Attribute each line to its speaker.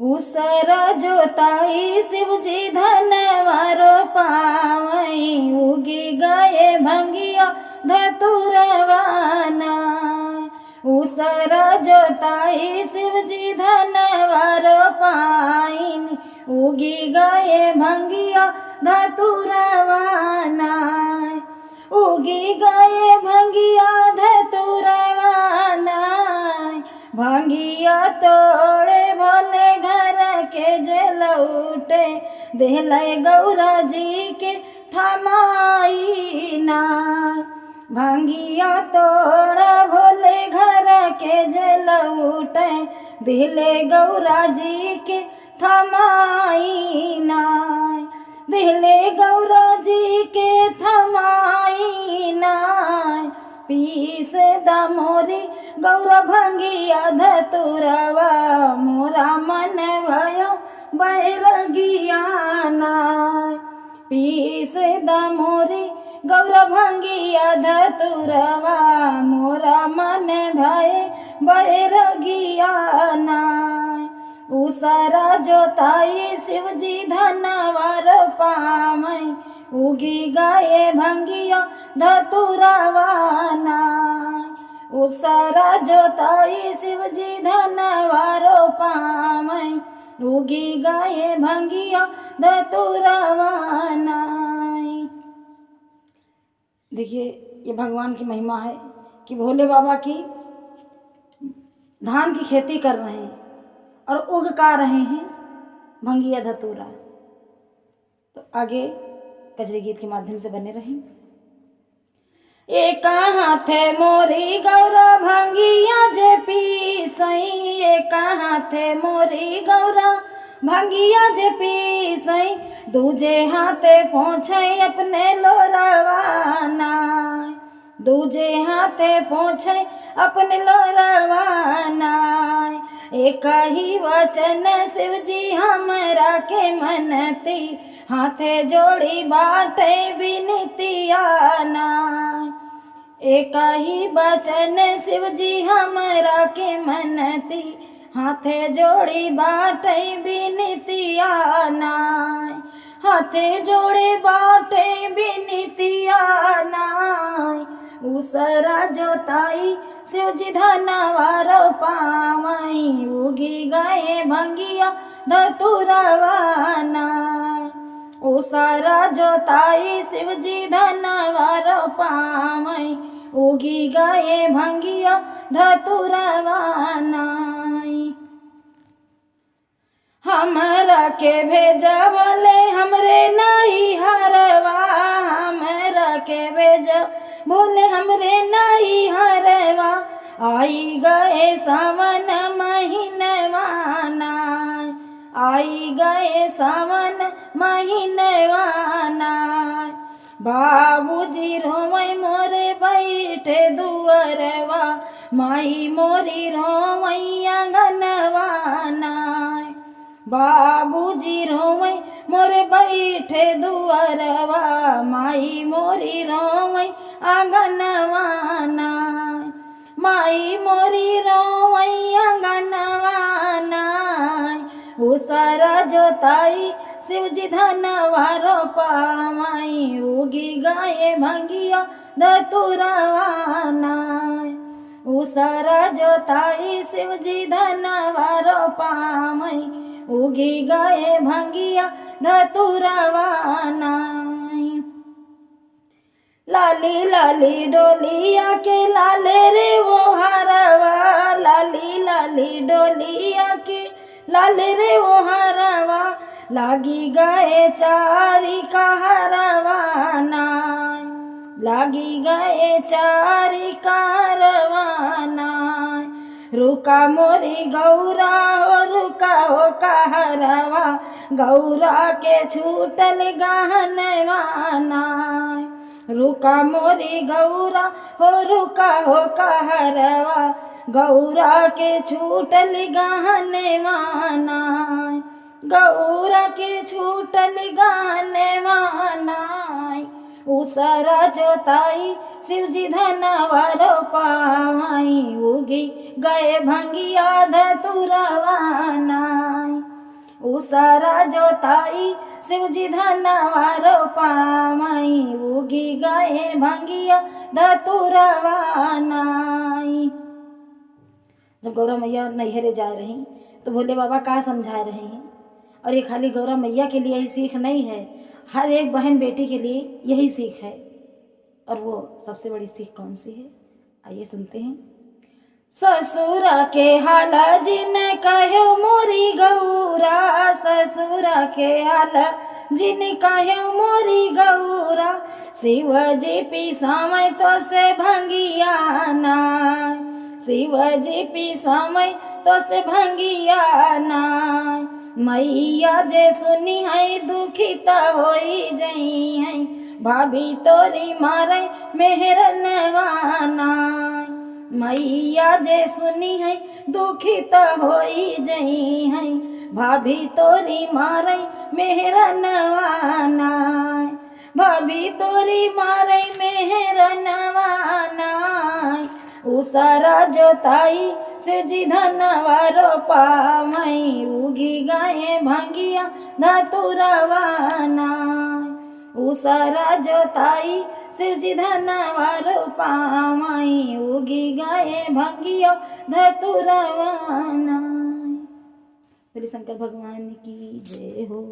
Speaker 1: उसर जोताई शिवजी धनवारो पावई, उगी गए भंगिया धतुरवाना। उसर जोताई शिवजी धनवारो पाइन, उगी गए भंगिया धतुरवाना। उगी गए भंगिया धतुरवाना, भंगिया तोड़े भोले घर के जलौटे, देहले गौरा जी के थमाई ना। भंगिया तोड़ा भोले घर के जलौटे, देहले गौरा जी के थमाई ना। देहले गौरा जी के थमाई ना। पीस दामोरी गौरा भंगिया धतुरवा, मोरा मन भयो बैरगिया ना। पीस दामोरी गौरा भंगिया धतुरवा, मोरा मन भय बैरगिया ना। उसरा जोताई शिवजी धनवार पावई, उगी गए भंगिया धतुरवाना। उसरा जोताई शिवजी धनवारो पावई, उगी गए भंगिया धतुरवाना। देखिए ये भगवान की महिमा है कि भोले बाबा की धान की खेती कर रहे हैं और उग का रहे हैं भंगिया धतूरा। तो आगे कजरी गीत के माध्यम से बने रहें। एक हाथे मोरी गौरा भंगिया जे पीसई, एक हाथे मोरी गौरा भंगिया जे पीसई, दूजे हाथे पहुँचे अपने लोरावाना। दूजे हाथे पहुँचे अपने लोरावाना। एक ही वचन शिवजी हमरा के मनती, हाथे जोड़ी बाटे बिनतियाना। एक ही वचन शिवजी हमरा के मनती, हाथे जोड़ी बाटे बिनतियाना। हाथे जोड़े बाटे बिनतियाना। उसरा जोताई शिवजी धनवारो पावई, उगी गए भंगिया धतुरवाना। उसरा जोताई शिवजी धनवारो पावई, उगी गए भंगिया धतुरवाना। हमरा के भेजा बोले हमरे नाई हरवा, हमरा के भेजा बोले हमरे नाई हरवा। आई गए सावन महीनवाना, आई गए सावन महीनवाना। बाबूजी रोवै मोरे बैठे दुअरवा, माई मोरी रोवै आंगनवाना। बाबूजी रोवै मोरे बैठे दुअरवा, माई मोरी रोवै आंगनवाना। माई मोरी रोवै आंगनवाना। उसरा जोताई शिवजी धनवारो पावई, उगी गए भंगिया धतुरवाना। उसरा जोताई शिवजी धनवारो पावई, उगी गए भंगिया धतुरवाना। लाली लाली डोलिया के लाले रे वो हरवा, लाली लाली डोलिया के लाले रे वो हरवा। लागी गए चारी कारवाना, लागी गए चारी कारवाना। रुका मोरी गौरा हो, रुका हो कहरवा, गौरा के छूटल गहनवाना। रुका मोरी गौरा हो, रुका हो कहरवा, गौरा के छूटल गहनवाना। गौरा के छूटल गहनवाना। उसरा जोताई शिवजी धनवारो पावई, उगी गए भंगिया धतुरवाना। सारा जोताई शिव जी धनवा रोपाई उगी गए भंगिया धतुरवा नाई। जब गौरा मैया नैहरे जा रही तो भोले बाबा का समझा रहे हैं, और ये खाली गौरा मैया के लिए ही सीख नहीं है, हर एक बहन बेटी के लिए यही सीख है। और वो सबसे बड़ी सीख कौन सी है, आइए सुनते हैं। ससुर के हाल जिन कहो मोरी गौरा, ससुर के हाल जिन कहो मोरी गौरा, शिव जी पिसामय तो से भंगिया नाय, शिव जी पिसामय तो से भंगिया नाय। मैया जे सुनी है दुखित होई जई है, भाभी तोरी मारे मेहरनवा नाय। मैया जे सुनी है दुखित होई जई है, भाभी तोरी मारे मेहरनवा नाय, भाभी तोरी मारे मेहरनवा नाय। उसरा जोताई शिव जी धनवा रोपाई उगी गए भंगिया धतुरवा नाय। उसरा जोताई शिव जी धनवा रोपाई उगी गए भंगिया धतुरवा नाय। बोले शंकर भगवान की जय हो।